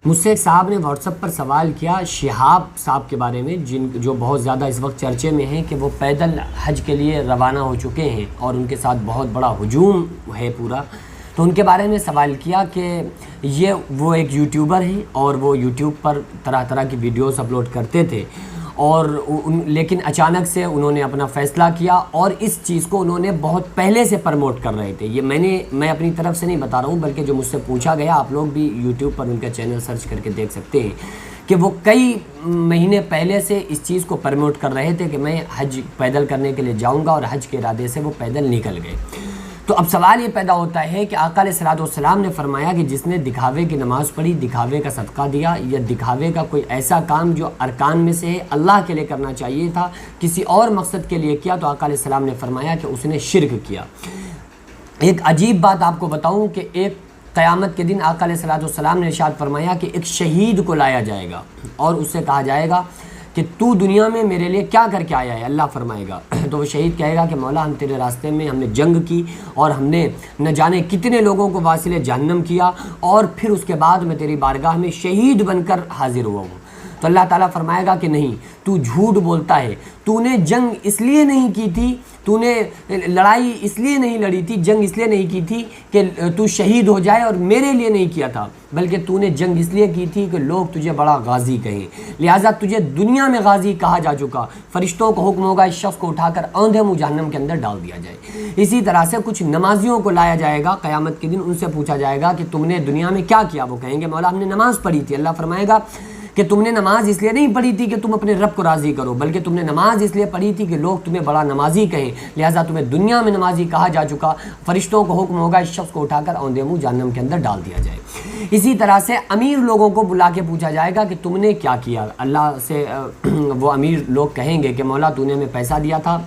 مجھ سے ایک صاحب نے واٹس ایپ پر سوال کیا شہاب صاحب کے بارے میں، جو بہت زیادہ اس وقت چرچے میں ہیں کہ وہ پیدل حج کے لیے روانہ ہو چکے ہیں اور ان کے ساتھ بہت بڑا ہجوم ہے پورا. تو ان کے بارے میں سوال کیا کہ وہ ایک یوٹیوبر ہیں اور وہ یوٹیوب پر طرح طرح کی ویڈیوز اپلوڈ کرتے تھے اور لیکن اچانک سے انہوں نے اپنا فیصلہ کیا اور اس چیز کو انہوں نے بہت پہلے سے پروموٹ کر رہے تھے. یہ میں اپنی طرف سے نہیں بتا رہا ہوں، بلکہ جو مجھ سے پوچھا گیا، آپ لوگ بھی یوٹیوب پر ان کا چینل سرچ کر کے دیکھ سکتے ہیں کہ وہ کئی مہینے پہلے سے اس چیز کو پروموٹ کر رہے تھے کہ میں حج پیدل کرنے کے لیے جاؤں گا، اور حج کے ارادے سے وہ پیدل نکل گئے. تو اب سوال یہ پیدا ہوتا ہے کہ آقا علیہ الصلوۃ والسلام نے فرمایا کہ جس نے دکھاوے کی نماز پڑھی، دکھاوے کا صدقہ دیا، یا دکھاوے کا کوئی ایسا کام جو ارکان میں سے ہے، اللہ کے لیے کرنا چاہیے تھا، کسی اور مقصد کے لیے کیا، تو آقا علیہ السلام نے فرمایا کہ اس نے شرک کیا. ایک عجیب بات آپ کو بتاؤں کہ ایک قیامت کے دن آقا علیہ الصلوۃ والسلام نے ارشاد فرمایا کہ ایک شہید کو لایا جائے گا اور اس سے کہا جائے گا کہ تو دنیا میں میرے لیے کیا کر کے آیا ہے. اللہ فرمائے گا تو وہ شہید کہے گا کہ مولا ہم تیرے راستے میں ہم نے جنگ کی اور ہم نے نہ جانے کتنے لوگوں کو واصل جہنم کیا، اور پھر اس کے بعد میں تیری بارگاہ میں شہید بن کر حاضر ہوا ہوں. تو اللہ تعالیٰ فرمائے گا کہ نہیں، تو جھوٹ بولتا ہے، تو نے جنگ اس لیے نہیں کی تھی، تو نے لڑائی اس لیے نہیں لڑی تھی، جنگ اس لیے نہیں کی تھی کہ تو شہید ہو جائے، اور میرے لیے نہیں کیا تھا، بلکہ تو نے جنگ اس لیے کی تھی کہ لوگ تجھے بڑا غازی کہیں، لہٰذا تجھے دنیا میں غازی کہا جا چکا. فرشتوں کو حکم ہوگا اس شخص کو اٹھا کر اوندھے منہ جہنم کے اندر ڈال دیا جائے. اسی طرح سے کچھ نمازیوں کو لایا جائے گا قیامت کے دن، ان سے پوچھا جائے گا کہ تم نے دنیا میں کیا کیا. وہ کہیں گے مولا ہم نے نماز پڑھی تھی. اللہ فرمائے گا کہ تم نے نماز اس لیے نہیں پڑھی تھی کہ تم اپنے رب کو راضی کرو، بلکہ تم نے نماز اس لیے پڑھی تھی کہ لوگ تمہیں بڑا نمازی کہیں، لہٰذا تمہیں دنیا میں نمازی کہا جا چکا. فرشتوں کو حکم ہوگا اس شخص کو اٹھا کر اوندھے منہ جہنم کے اندر ڈال دیا جائے. اسی طرح سے امیر لوگوں کو بلا کے پوچھا جائے گا کہ تم نے کیا کیا. اللہ سے وہ امیر لوگ کہیں گے کہ مولا تو نے ہمیں پیسہ دیا تھا،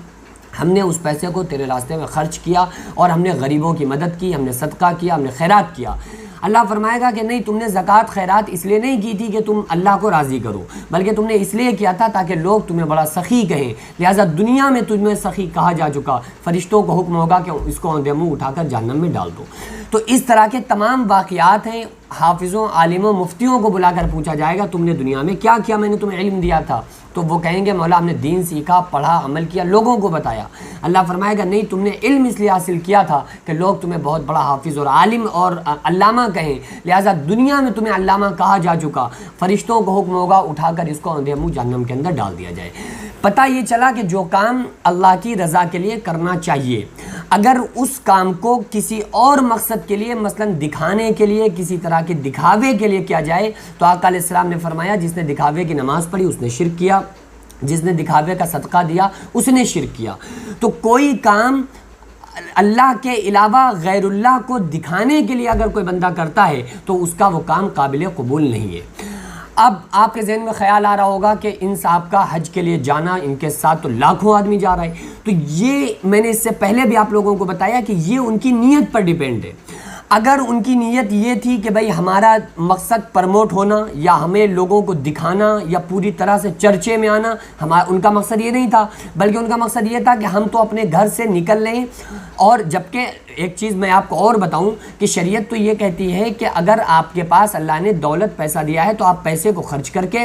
ہم نے اس پیسے کو تیرے راستے میں خرچ کیا اور ہم نے غریبوں کی مدد کی، ہم نے صدقہ کیا، ہم نے خیرات کیا. اللہ فرمائے گا کہ نہیں، تم نے زکوٰۃ خیرات اس لیے نہیں کی تھی کہ تم اللہ کو راضی کرو، بلکہ تم نے اس لیے کیا تھا تاکہ لوگ تمہیں بڑا سخی کہیں، لہٰذا دنیا میں تمہیں سخی کہا جا چکا. فرشتوں کو حکم ہوگا کہ اس کو اوندھے منہ اٹھا کر جہنم میں ڈال دو. تو اس طرح کے تمام واقعات ہیں. حافظوں، عالموں، مفتیوں کو بلا کر پوچھا جائے گا تم نے دنیا میں کیا کیا، میں نے تمہیں علم دیا تھا. تو وہ کہیں گے مولا ہم نے دین سیکھا، پڑھا، عمل کیا، لوگوں کو بتایا. اللہ فرمائے گا نہیں، تم نے علم اس لیے حاصل کیا تھا کہ لوگ تمہیں بہت بڑا حافظ اور عالم اور علامہ کہیں، لہٰذا دنیا میں تمہیں علامہ کہا جا چکا. فرشتوں کو حکم ہوگا اٹھا کر اس کو اوندھے منہ جہنم کے اندر ڈال دیا جائے. پتہ یہ چلا کہ جو کام اللہ کی رضا کے لیے کرنا چاہیے، اگر اس کام کو کسی اور مقصد کے لیے، مثلا دکھانے کے لیے، کسی طرح کے دکھاوے کے لیے کیا جائے، تو آقا علیہ السلام نے فرمایا جس نے دکھاوے کی نماز پڑھی اس نے شرک کیا، جس نے دکھاوے کا صدقہ دیا اس نے شرک کیا. تو کوئی کام اللہ کے علاوہ غیر اللہ کو دکھانے کے لیے اگر کوئی بندہ کرتا ہے تو اس کا وہ کام قابل قبول نہیں ہے. اب آپ کے ذہن میں خیال آ رہا ہوگا کہ ان صاحب کا حج کے لیے جانا، ان کے ساتھ تو لاکھوں آدمی جا رہا ہے. تو یہ میں نے اس سے پہلے بھی آپ لوگوں کو بتایا کہ یہ ان کی نیت پر ڈیپینڈ ہے. اگر ان کی نیت یہ تھی کہ بھئی ہمارا مقصد پروموٹ ہونا یا ہمیں لوگوں کو دکھانا یا پوری طرح سے چرچے میں آنا، ان کا مقصد یہ نہیں تھا، بلکہ ان کا مقصد یہ تھا کہ ہم تو اپنے گھر سے نکل لیں. اور جبکہ ایک چیز میں آپ کو اور بتاؤں کہ شریعت تو یہ کہتی ہے کہ اگر آپ کے پاس اللہ نے دولت پیسہ دیا ہے تو آپ پیسے کو خرچ کر کے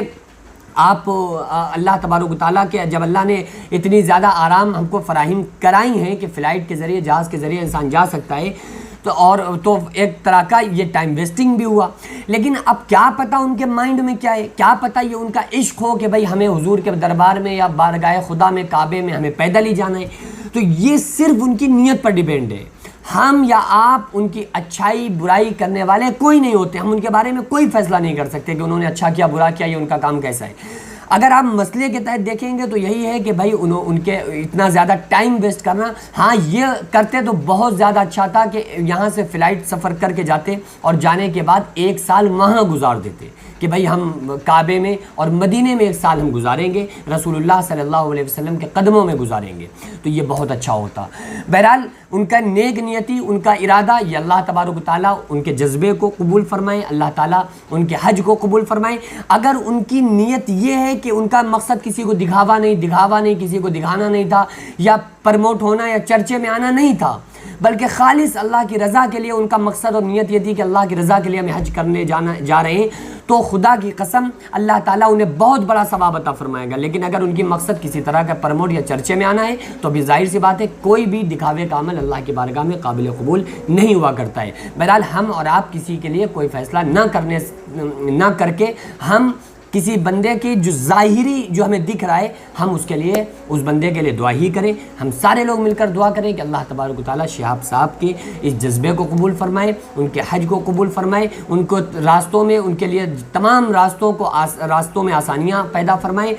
آپ اللہ تبارک و تعالیٰ کے، جب اللہ نے اتنی زیادہ آرام ہم کو فراہم کرائی ہیں کہ فلائٹ کے ذریعے، جہاز کے ذریعے انسان جا سکتا ہے، تو ایک طرح کا یہ ٹائم ویسٹنگ بھی ہوا. لیکن اب کیا پتہ ان کے مائنڈ میں کیا ہے، کیا پتہ یہ ان کا عشق ہو کہ بھئی ہمیں حضور کے دربار میں یا بارگاہ خدا میں، کعبے میں ہمیں پیدل ہی جانا ہے. تو یہ صرف ان کی نیت پر ڈیپینڈ ہے. ہم یا آپ ان کی اچھائی برائی کرنے والے کوئی نہیں ہوتے، ہم ان کے بارے میں کوئی فیصلہ نہیں کر سکتے کہ انہوں نے اچھا کیا، برا کیا، یہ ان کا کام کیسا ہے. اگر آپ مسئلے کے تحت دیکھیں گے تو یہی ہے کہ بھائی ان کے اتنا زیادہ ٹائم ویسٹ کرنا، ہاں یہ کرتے تو بہت زیادہ اچھا تھا کہ یہاں سے فلائٹ سفر کر کے جاتے اور جانے کے بعد 1 سال وہاں گزار دیتے کہ بھئی ہم کعبے میں اور مدینے میں 1 سال ہم گزاریں گے، رسول اللہ صلی اللہ علیہ وسلم کے قدموں میں گزاریں گے، تو یہ بہت اچھا ہوتا. بہرحال ان کا نیک نیتی، ان کا ارادہ، یہ اللہ تبارک و تعالیٰ ان کے جذبے کو قبول فرمائے، اللہ تعالیٰ ان کے حج کو قبول فرمائے. اگر ان کی نیت یہ ہے کہ ان کا مقصد کسی کو دکھاوا نہیں، کسی کو دکھانا نہیں تھا، یا پرموٹ ہونا یا چرچے میں آنا نہیں تھا، بلکہ خالص اللہ کی رضا کے لیے ان کا مقصد اور نیت یہ تھی کہ اللہ کی رضا کے لیے ہمیں حج کرنے جا رہے ہیں، تو خدا کی قسم اللہ تعالیٰ انہیں بہت بڑا ثواب عطا فرمائے گا۔ لیکن اگر ان کی مقصد کسی طرح کا پرموٹ یا چرچے میں آنا ہے تو بھی ظاہر سی بات ہے کوئی بھی دکھاوے کا عمل اللہ کی بارگاہ میں قابل قبول نہیں ہوا کرتا ہے۔ بہرحال ہم اور آپ کسی کے لیے کوئی فیصلہ نہ کر کے ہم کسی بندے کی جو ظاہری جو ہمیں دکھ رہا ہے ہم اس بندے کے لیے دعا ہی کریں۔ ہم سارے لوگ مل کر دعا کریں کہ اللہ تبارک و تعالیٰ شہاب صاحب کے اس جذبے کو قبول فرمائے، ان کے حج کو قبول فرمائے، ان کو راستوں میں ان کے لیے تمام راستوں میں آسانیاں پیدا فرمائے۔